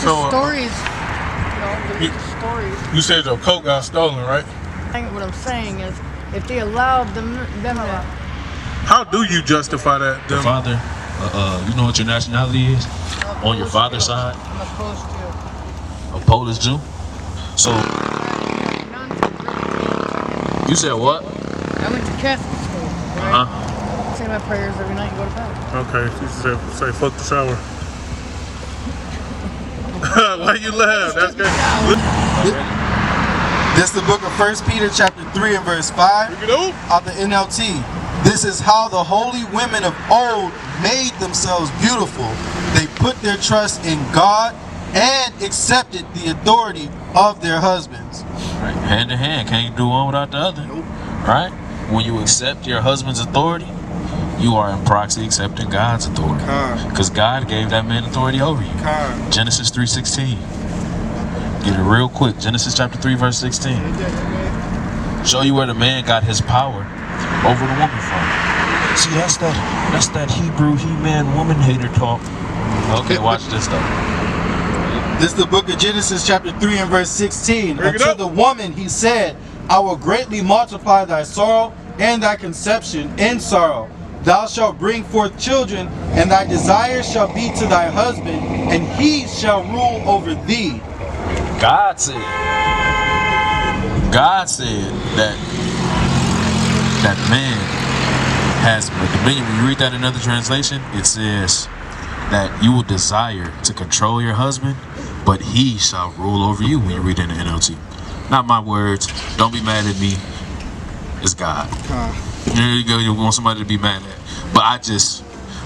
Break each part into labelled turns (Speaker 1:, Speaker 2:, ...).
Speaker 1: So
Speaker 2: stories. Stories.
Speaker 1: You said your coat got stolen, right?
Speaker 2: What I'm saying is, if they allowed them to...
Speaker 1: How do you justify that?
Speaker 3: Your father, you know what your nationality is? On your father's side?
Speaker 2: I'm a Polish Jew.
Speaker 3: A Polish Jew? So, you said what?
Speaker 2: I went to Catholic school, right? Say my prayers every night and go to bed.
Speaker 1: Okay, she said, say fuck the shower. Why you laugh? That's good.
Speaker 4: This is the book of 1 Peter chapter 3 and verse 5 of the NLT. This is how the holy women of old made themselves beautiful. They put their trust in God and accepted the authority of their husbands.
Speaker 3: Right. Hand in hand, can't do one without the other.
Speaker 4: Nope.
Speaker 3: Right? When you accept your husband's authority, you are in proxy accepting God's authority. Because God gave that man authority over you. Genesis 3:16. Get it real quick. Genesis chapter 3 verse 16. Show you where the man got his power over the woman from. See, that's that Hebrew he-man woman hater talk. Okay, watch this though.
Speaker 4: This is the book of Genesis chapter 3 and verse 16. Unto the woman he said, I will greatly multiply thy sorrow and thy conception in sorrow. Thou shalt bring forth children, and thy desire shall be to thy husband, and he shall rule over thee.
Speaker 3: God said that man has dominion. When you read that in another translation, it says that you will desire to control your husband, but he shall rule over you. When you read it in the NLT, not my words. Don't be mad at me. It's God. There you go. You want somebody to be mad at, but I just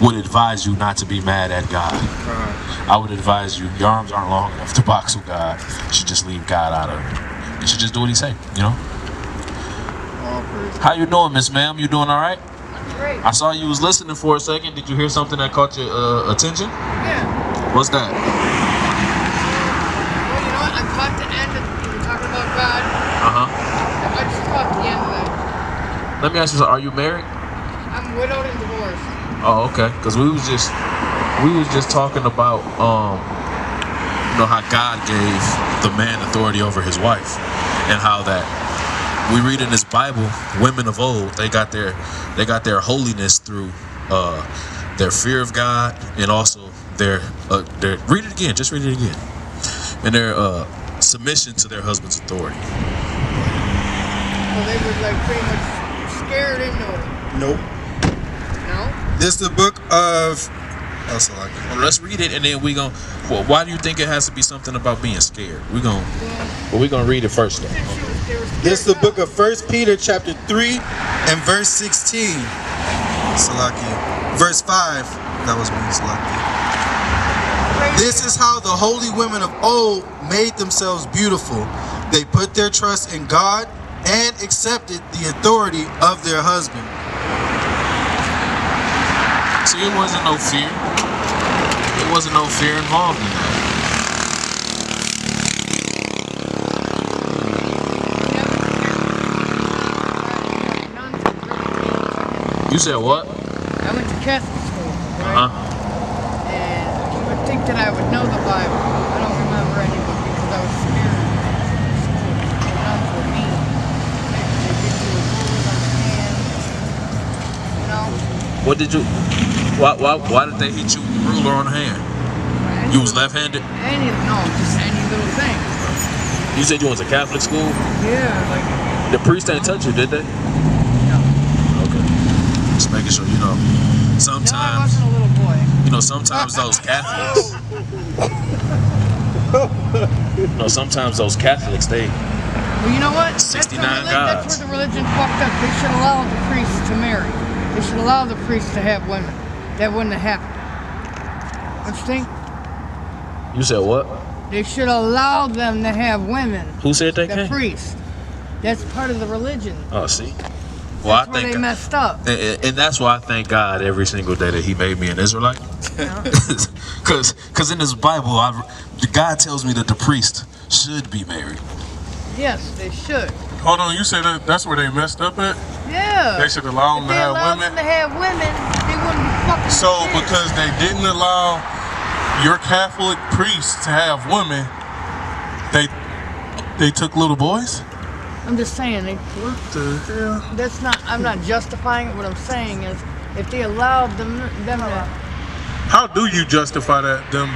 Speaker 3: would advise you not to be mad at God. I would advise you, your arms aren't long enough to box with God. You should just leave God out of it. You should just do what he say, you know? How you doing, Miss Ma'am? You doing all right?
Speaker 2: Great.
Speaker 3: I saw you was listening for a second. Did you hear something that caught your attention?
Speaker 2: Yeah.
Speaker 3: What's that?
Speaker 2: Well, you know what? I caught the end of you were talking about God. I just caught the end of that.
Speaker 3: Let me ask you something. Are you married?
Speaker 2: I'm widowed and divorced.
Speaker 3: Oh, okay. Because we was just talking about you know how God gave the man authority over his wife, and how that we read in this Bible, women of old, they got their holiness through their fear of God, and also their read it again, just read it again, and their submission to their husband's authority.
Speaker 2: Well, they were like pretty much scared into it.
Speaker 4: Nope.
Speaker 2: No?
Speaker 4: This is the book of...
Speaker 3: Well, let's read it, and then we gon'. Well, why do you think it has to be something about being scared? We're gonna read it first, though.
Speaker 4: This is the book of 1 Peter chapter 3 and verse 16. Salaki. Verse 5. That was me, Salaki. This is how the holy women of old made themselves beautiful. They put their trust in God and accepted the authority of their husband.
Speaker 3: See, it wasn't no fear. There wasn't no fear involved in that. You said what?
Speaker 2: I went to Catholic school, right? And you would think that I would know the Bible. I don't remember any of it because I was scared. The nuns were mean. Maybe they give you a ruler on the hand. You know?
Speaker 3: What did you? Why did they hit you with the ruler on the hand? You was left-handed?
Speaker 2: Just any little thing.
Speaker 3: You said you went to Catholic school?
Speaker 2: Yeah, like...
Speaker 3: The priest ain't touch you, did they?
Speaker 2: No.
Speaker 3: Okay. Just making sure, you know. Sometimes...
Speaker 2: No, I wasn't a little boy.
Speaker 3: You know, sometimes those Catholics... sometimes those Catholics, they...
Speaker 2: Well, you know what?
Speaker 3: 69
Speaker 2: that's
Speaker 3: gods.
Speaker 2: where the religion fucked up. They should allow the priests to marry. They should allow the priests to have women. That wouldn't have happened. Don't you think?
Speaker 3: You said what?
Speaker 2: They should allow them to have women.
Speaker 3: Who said they
Speaker 2: The
Speaker 3: can't?
Speaker 2: priest. That's part of the religion.
Speaker 3: Oh, see? Well,
Speaker 2: That's where they messed up.
Speaker 3: And that's why I thank God every single day that he made me an Israelite. Because in this Bible, God tells me that the priest should be married.
Speaker 2: Yes, they should.
Speaker 1: Hold on, you said that's where they messed up at?
Speaker 2: Yeah.
Speaker 1: They should allow them to have women?
Speaker 2: If they allowed them to have women, they wouldn't be fucking
Speaker 1: So
Speaker 2: shit.
Speaker 1: because they didn't allow your Catholic priests to have women, they took little boys?
Speaker 2: I'm just saying,
Speaker 1: What the hell?
Speaker 2: that's not. I'm not justifying it. What I'm saying is, if they allowed them to,
Speaker 1: How do you justify that? Them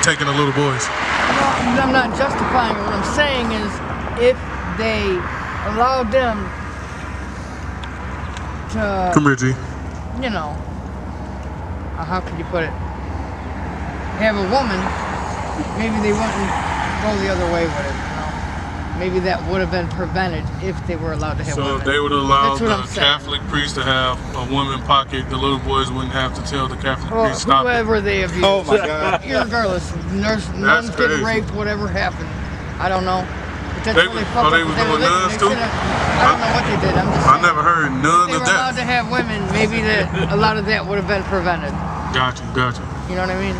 Speaker 1: taking the little boys?
Speaker 2: well, I'm not justifying it. What I'm saying is, if they allowed them to,
Speaker 1: Come here, G.
Speaker 2: how could you put it? Have a woman, maybe they wouldn't go the other way with it. Maybe that would have been prevented if they were allowed to have
Speaker 1: So
Speaker 2: women.
Speaker 1: if they would allow
Speaker 2: That's what
Speaker 1: the
Speaker 2: I'm saying.
Speaker 1: Catholic priest to have a woman pocket, the little boys wouldn't have to tell the Catholic
Speaker 2: Or
Speaker 1: priest stop it.
Speaker 2: whoever they abused.
Speaker 4: Oh my God.
Speaker 2: Regardless, nuns
Speaker 1: crazy.
Speaker 2: getting raped, whatever happened. I don't know. But that's
Speaker 1: They
Speaker 2: really
Speaker 1: was-
Speaker 2: fucked
Speaker 1: they
Speaker 2: up
Speaker 1: was
Speaker 2: with their
Speaker 1: doing
Speaker 2: religion.
Speaker 1: nuns
Speaker 2: They
Speaker 1: too?
Speaker 2: should've- I don't know what they did. I'm just
Speaker 1: I
Speaker 2: saying.
Speaker 1: never heard
Speaker 2: If
Speaker 1: none
Speaker 2: they
Speaker 1: of
Speaker 2: were allowed
Speaker 1: that.
Speaker 2: to have women, maybe a lot of that would have been prevented.
Speaker 1: Gotcha.
Speaker 2: You know what I mean?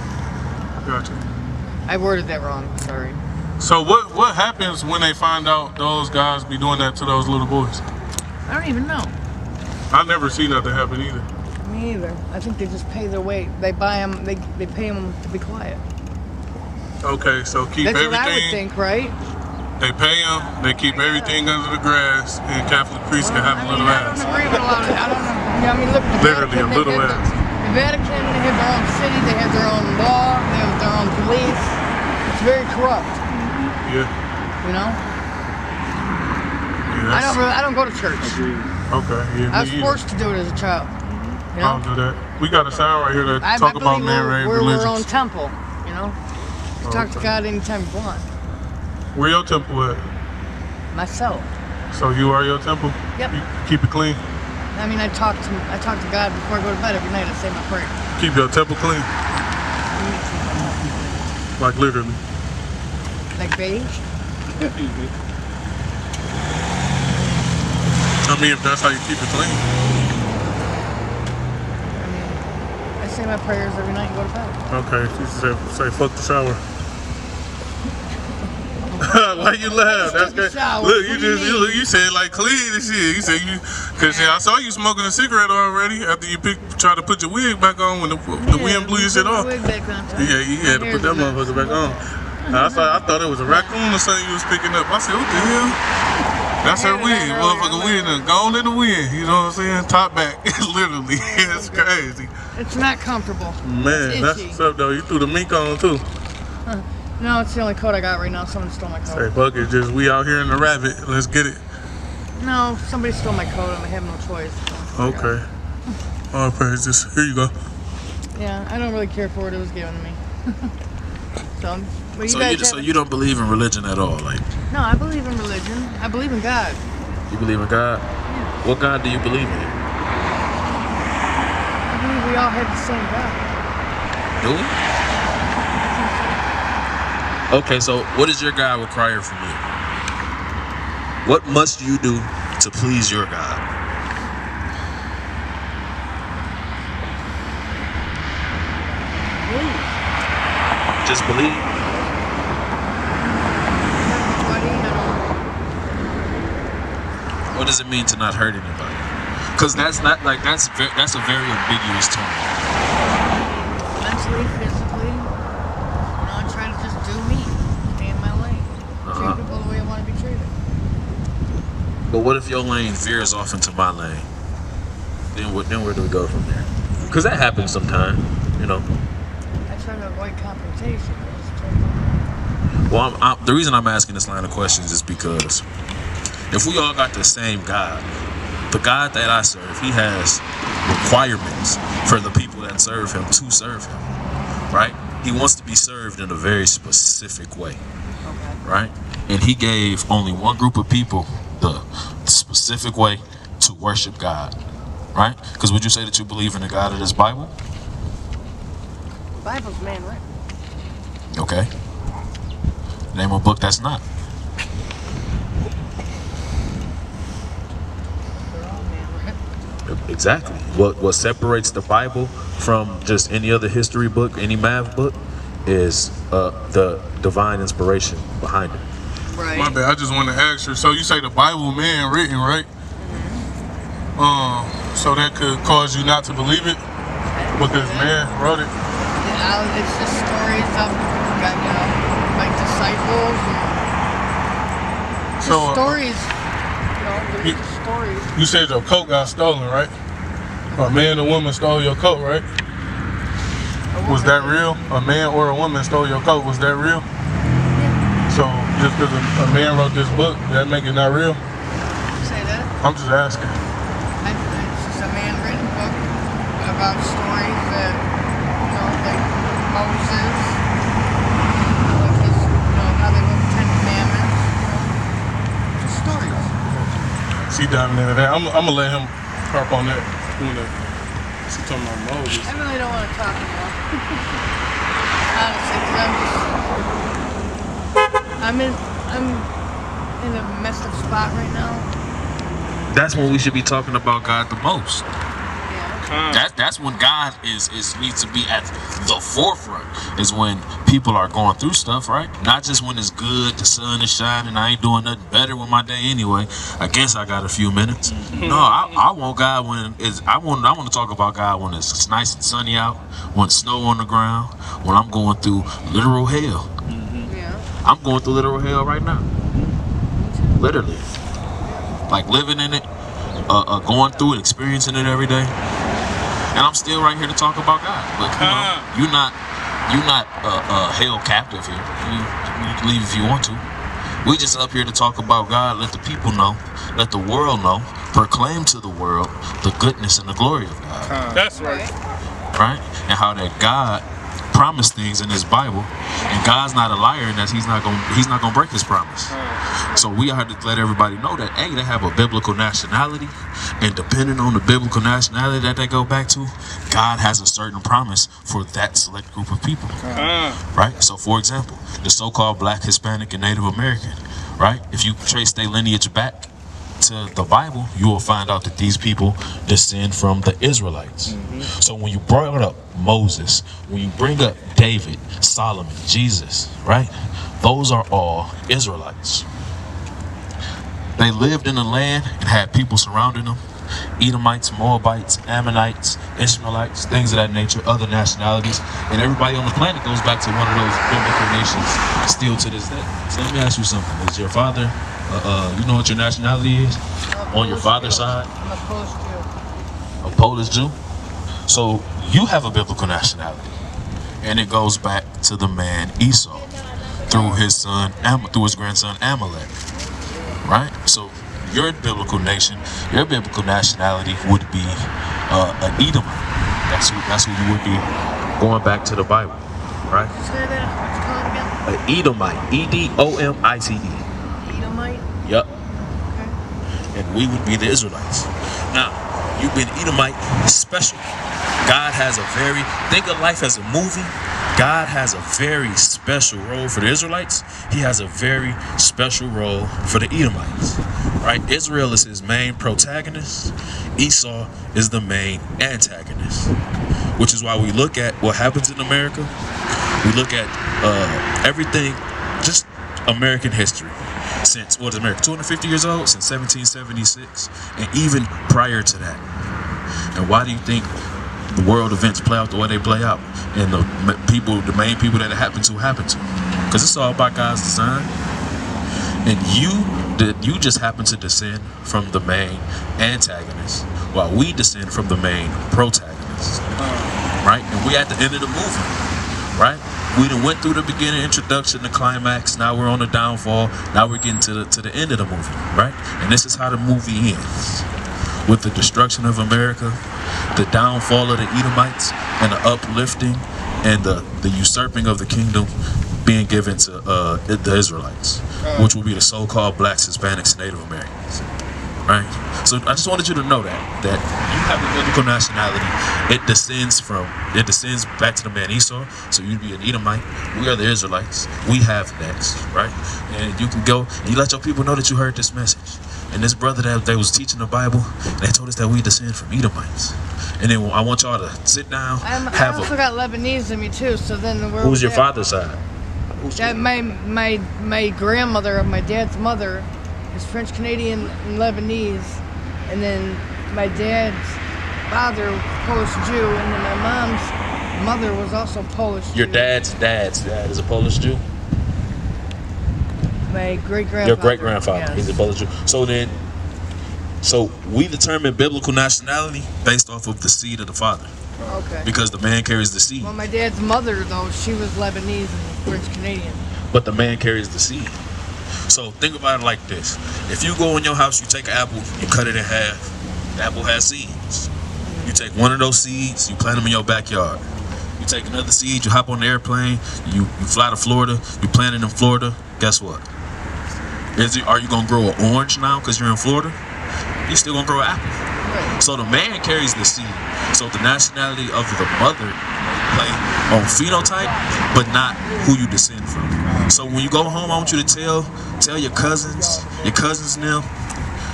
Speaker 2: I worded that wrong. Sorry.
Speaker 1: So what happens when they find out those guys be doing that to those little boys?
Speaker 2: I don't even know.
Speaker 1: I never seen nothing happen either.
Speaker 2: Me either. I think they just pay their way. They buy them. They pay them to be quiet.
Speaker 1: Okay, so keep
Speaker 2: That's
Speaker 1: everything.
Speaker 2: what I would think, right?
Speaker 1: They pay them. They keep everything under the grass, and Catholic priests can have a little
Speaker 2: I don't
Speaker 1: ass.
Speaker 2: agree with a lot of it. I don't know. Yeah, I mean, look, the
Speaker 1: Literally
Speaker 2: Vatican,
Speaker 1: a little
Speaker 2: they have
Speaker 1: ass.
Speaker 2: The Vatican, they have their own city, they have their own law, they have their own police. It's very corrupt,
Speaker 1: Yeah.
Speaker 2: you know?
Speaker 1: Yeah.
Speaker 2: I don't go to church.
Speaker 1: Okay. Yeah.
Speaker 2: I was
Speaker 1: me either.
Speaker 2: forced to do it as a child. You
Speaker 1: I
Speaker 2: know?
Speaker 1: don't do that. We got a sound right here that
Speaker 2: I
Speaker 1: talk about
Speaker 2: believe
Speaker 1: man-made
Speaker 2: we're our own
Speaker 1: religions.
Speaker 2: temple, you know? You talk to
Speaker 1: Okay.
Speaker 2: God anytime you want.
Speaker 1: Where your temple at?
Speaker 2: Myself.
Speaker 1: So you are your temple?
Speaker 2: Yep.
Speaker 1: You keep it clean?
Speaker 2: I mean, I talk to God before I go to bed every night. I say my prayer.
Speaker 1: Keep your temple clean? Like literally.
Speaker 2: Like beige.
Speaker 1: I mean, if that's how you keep it clean.
Speaker 2: I mean, I say my prayers every night and go to bed.
Speaker 1: Okay, she said, say fuck the shower. Why you laugh? That's
Speaker 2: Fuck the
Speaker 1: good.
Speaker 2: shower.
Speaker 1: Look,
Speaker 2: What do you mean?
Speaker 1: you said like clean and shit. You said cause I saw you smoking a cigarette already after you try to put your wig back on when the wind blew your shit off. Yeah, you had to put that motherfucker back on. I thought it was a raccoon or something you was picking up. I said, what the hell? That's her wig. Motherfucker wig done gone in the wind. You know what I'm saying? Top back. Literally. It's crazy.
Speaker 2: It's not comfortable.
Speaker 1: Man,
Speaker 2: It's
Speaker 1: that's
Speaker 2: itchy.
Speaker 1: what's up though. You threw the mink on too.
Speaker 2: No, it's the only coat I got right now. Someone stole my coat.
Speaker 1: Say, fuck it. Just we out here in the rabbit. Let's get it.
Speaker 2: No, somebody stole my coat and I have no choice. So.
Speaker 1: Okay. All praises. Here you go.
Speaker 2: Yeah, I don't really care for what it was given to me. So, but
Speaker 3: So
Speaker 2: guys
Speaker 3: you don't believe in religion at all, like
Speaker 2: No, I believe in religion. I believe in God.
Speaker 3: you believe in God? What God do you believe in?
Speaker 2: I believe we all have the same God.
Speaker 3: Do we? Okay, so what does your God require from you? What must you do to please your God?
Speaker 2: Believe.
Speaker 3: Just believe.
Speaker 2: Everybody,
Speaker 3: What does it mean to not hurt anybody? Because that's not like that's a very ambiguous term.
Speaker 2: mentally, physically, I try to just do me. Stay in my lane. Treat people the way I want to be treated.
Speaker 3: But what if your lane veers off into my lane? Then where do we go from there? Because that happens sometimes, you know.
Speaker 2: I try to avoid confrontation.
Speaker 3: Well, the reason I'm asking this line of questions is because if we all got the same God, the God that I serve, he has requirements for the people that serve him to serve him, right? He wants to be served in a very specific way, right? And he gave only one group of people the specific way to worship God, right? Because would you say that you believe in the God of this Bible?
Speaker 2: The Bible's man-written.
Speaker 3: Okay. Name a book that's not.
Speaker 2: They're all man-written.
Speaker 3: Exactly. What separates the Bible from just any other history book, any math book, is the divine inspiration behind it.
Speaker 2: Right.
Speaker 1: My bad. I just want to ask you. So you say the Bible man written, right? So that could cause you not to believe it because man wrote it.
Speaker 2: I It's just stories of, like disciples. Just
Speaker 1: So,
Speaker 2: stories. Religious stories.
Speaker 1: You said your coat got stolen, right? A man or woman stole your coat, right? Was that real? A man or a woman stole your coat. Was that real?
Speaker 2: Yeah.
Speaker 1: So just because a man wrote this book, that make it not real?
Speaker 2: Say that?
Speaker 1: I'm just asking.
Speaker 2: It's just a man-written book about stories that, like Moses, like his, how they wrote the Ten Commandments, just stories.
Speaker 1: See diving into that. I'm gonna let him harp on that. She talking about Moses.
Speaker 2: I really don't want to talk about it. Honestly, because I'm in a messed up spot right now.
Speaker 3: That's when we should be talking about God the most.
Speaker 2: Yeah.
Speaker 3: That's when God is needs to be at the forefront. Is when people are going through stuff, right? Not just when it's good, the sun is shining, I ain't doing nothing better with my day anyway. I guess I got a few minutes. No, I want God when it's. I want to talk about God when it's nice and sunny out, when it's snow on the ground, when I'm going through literal hell.
Speaker 2: Yeah.
Speaker 3: I'm going through literal hell right now. Literally, like living in it, going through it, experiencing it every day. And I'm still right here to talk about God. But you're not held captive here. You can leave if you want to. We just up here to talk about God. Let the people know. Let the world know. Proclaim to the world the goodness and the glory of God.
Speaker 1: That's right.
Speaker 3: Right? And how that God promised things in His Bible, and God's not a liar, and that He's not gonna break His promise. So we have to let everybody know that they have a biblical nationality, and depending on the biblical nationality that they go back to, God has a certain promise for that select group of people. Right? So for example, the so-called Black, Hispanic, and Native American, right? If you trace their lineage back to the Bible, you will find out that these people descend from the Israelites. So when you bring up Moses, when you bring up David, Solomon, Jesus, right? Those are all Israelites. They lived in the land and had people surrounding them. Edomites, Moabites, Ammonites, Ishmaelites, things of that nature, other nationalities. And everybody on the planet goes back to one of those biblical nations still to this day. So let me ask you something. Is your father, you know what your nationality is? On your father's side?
Speaker 2: I'm a Polish Jew.
Speaker 3: A Polish Jew? So you have a biblical nationality. And it goes back to the man Esau through his grandson Amalek. Right? So your biblical nation, your biblical nationality would be an Edomite. That's who you would be going back to the Bible, right?
Speaker 2: Say that. What's it called again?
Speaker 3: An Edomite, Edomite.
Speaker 2: Edomite.
Speaker 3: Yep.
Speaker 2: Okay.
Speaker 3: And we would be the Israelites. Now, you've been Edomite special. God has think of life as a movie. God has a very special role for the Israelites. He has a very special role for the Edomites, right? Israel is his main protagonist. Esau is the main antagonist, which is why we look at what happens in America. We look at everything, just American history. Since, what is America, 250 years old? Since 1776, and even prior to that. And why do you think the world events play out the way they play out, and the main people that it happened to? Because it's all about God's design. And you just happen to descend from the main antagonist, while we descend from the main protagonist. Right? And we at the end of the movie. Right? We done went through the beginning, introduction, the climax. Now we're on the downfall. Now we're getting to the end of the movie. Right? And this is how the movie ends. With the destruction of America, the downfall of the Edomites, and the uplifting and the usurping of the kingdom being given to the Israelites, which will be the so-called Blacks, Hispanics, and Native Americans. Right? So I just wanted you to know that you have a biblical nationality. It descends back to the man Esau. So you'd be an Edomite. We are the Israelites. We have next, right? And you can go and you let your people know that you heard this message. And this brother that they was teaching the Bible, they told us that we descend from Edomites. And then I want y'all to sit down.
Speaker 2: I also got Lebanese in me too. So then the world.
Speaker 3: Who's your father's side?
Speaker 2: My grandmother of my dad's mother is French Canadian and Lebanese, and then my dad's father Polish Jew, and then my mom's mother was also Polish.
Speaker 3: Your
Speaker 2: Jew.
Speaker 3: dad's dad is a Polish Jew?
Speaker 2: My great-grandfather.
Speaker 3: Your great-grandfather,
Speaker 2: yes.
Speaker 3: he's a Polish Jew. So we determine biblical nationality based off of the seed of the father.
Speaker 2: Okay.
Speaker 3: Because the man carries the seed.
Speaker 2: Well, my dad's mother, though, she was Lebanese and French Canadian.
Speaker 3: But the man carries the seed. So think about it like this. If you go in your house, you take an apple, you cut it in half. The apple has seeds. You take one of those seeds, you plant them in your backyard. You take another seed, you hop on the airplane, you fly to Florida, you plant it in Florida. Guess what? Are you going to grow an orange now because you're in Florida? You're still going to grow an apple.
Speaker 2: Right.
Speaker 3: So the man carries the seed. So the nationality of the mother play on phenotype, but not who you descend from. So when you go home, I want you to tell your cousins now,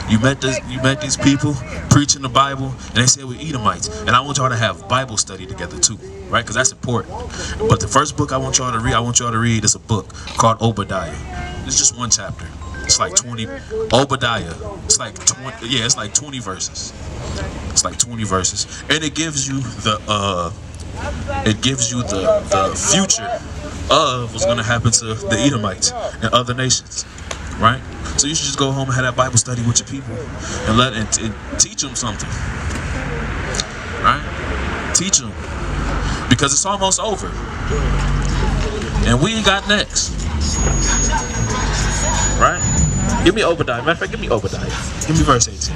Speaker 3: you met these people preaching the Bible, and they said we're Edomites. And I want y'all to have Bible study together too, right? Because that's important. But the first book I want y'all to read is a book called Obadiah. It's just one chapter. It's like 20. Obadiah. It's like 20. Yeah, it's like 20 verses. It's like 20 verses, and it gives you the future of what's going to happen to the Edomites and other nations, right? So you should just go home and have that Bible study with your people and teach them something, right? Teach them, because it's almost over, and we ain't got next, right? Give me Obadiah. Matter of fact, give me Obadiah. Give me verse 18.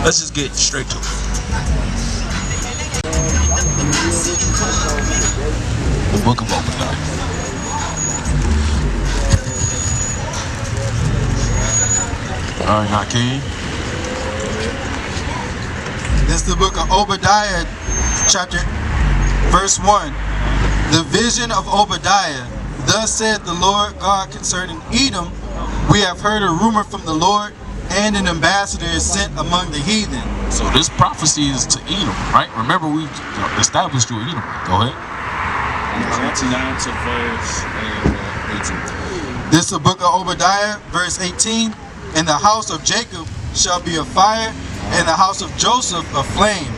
Speaker 3: Let's just get straight to it. The book of Obadiah. All right, now, King.
Speaker 4: This is the book of Obadiah, verse 1. The vision of Obadiah. Thus said the Lord God concerning Edom, we have heard a rumor from the Lord, and an ambassador is sent among the heathen.
Speaker 3: So this prophecy is to Edom, right? Remember, we established you were Edom. Go ahead.
Speaker 1: 29 to verse 18.
Speaker 4: This is the book of Obadiah, verse 18. In the house of Jacob shall be a fire, and the house of Joseph a flame,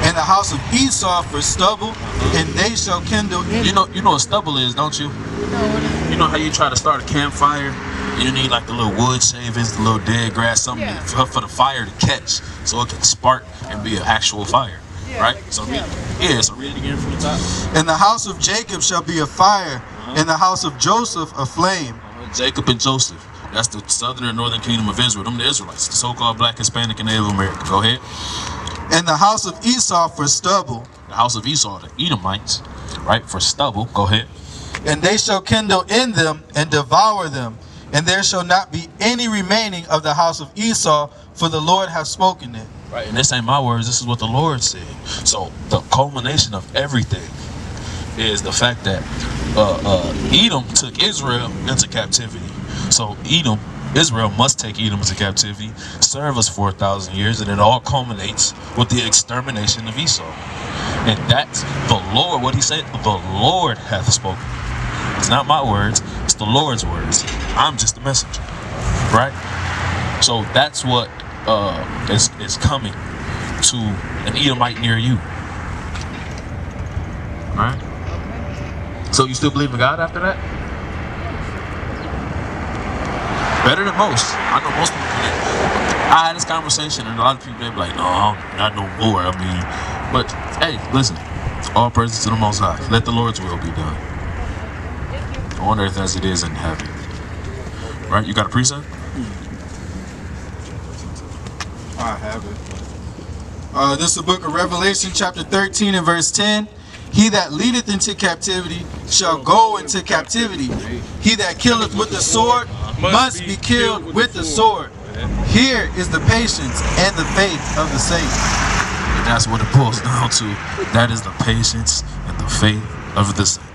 Speaker 4: and the house of Esau for stubble, and they shall kindle in.
Speaker 3: You know what stubble is, don't you?
Speaker 2: No, what is it?
Speaker 3: You know how you try to start a campfire? You need like the little wood shavings, the little dead grass, something for the fire to catch, so it can spark and be an actual fire, right? So read it again from the top.
Speaker 4: And the house of Jacob shall be a fire, and the house of Joseph a flame.
Speaker 3: Jacob and Joseph. That's the southern and northern kingdom of Israel. Them the Israelites, the so-called Black, Hispanic, and Native American. Go ahead.
Speaker 4: And the house of Esau for stubble.
Speaker 3: The house of Esau, the Edomites, right, for stubble. Go ahead.
Speaker 4: And they shall kindle in them and devour them. And there shall not be any remaining of the house of Esau, for the Lord hath spoken it.
Speaker 3: Right, and this ain't my words. This is what the Lord said. So the culmination of everything is the fact that Edom took Israel into captivity. So Israel must take Edom into captivity, serve us for 1,000 years, and it all culminates with the extermination of Esau. And that's the Lord. What he said, the Lord hath spoken. It's not my words, it's the Lord's words. I'm just the messenger, right? So that's what is coming to an Edomite near you, right? So you still believe in God after that? Better than most. I know most people do. I had this conversation, and a lot of people, they be like, no, not no more. I mean, but hey, listen, all praises to the Most High. Let the Lord's will be done on earth as it is in heaven. Right? You got a precept?
Speaker 4: I have it. This is the book of Revelation, chapter 13 and verse 10. He that leadeth into captivity shall go into captivity. He that killeth with the sword must be killed with the sword. Here is the patience and the faith of the saints.
Speaker 3: And that's what it boils down to. That is the patience and the faith of the saints.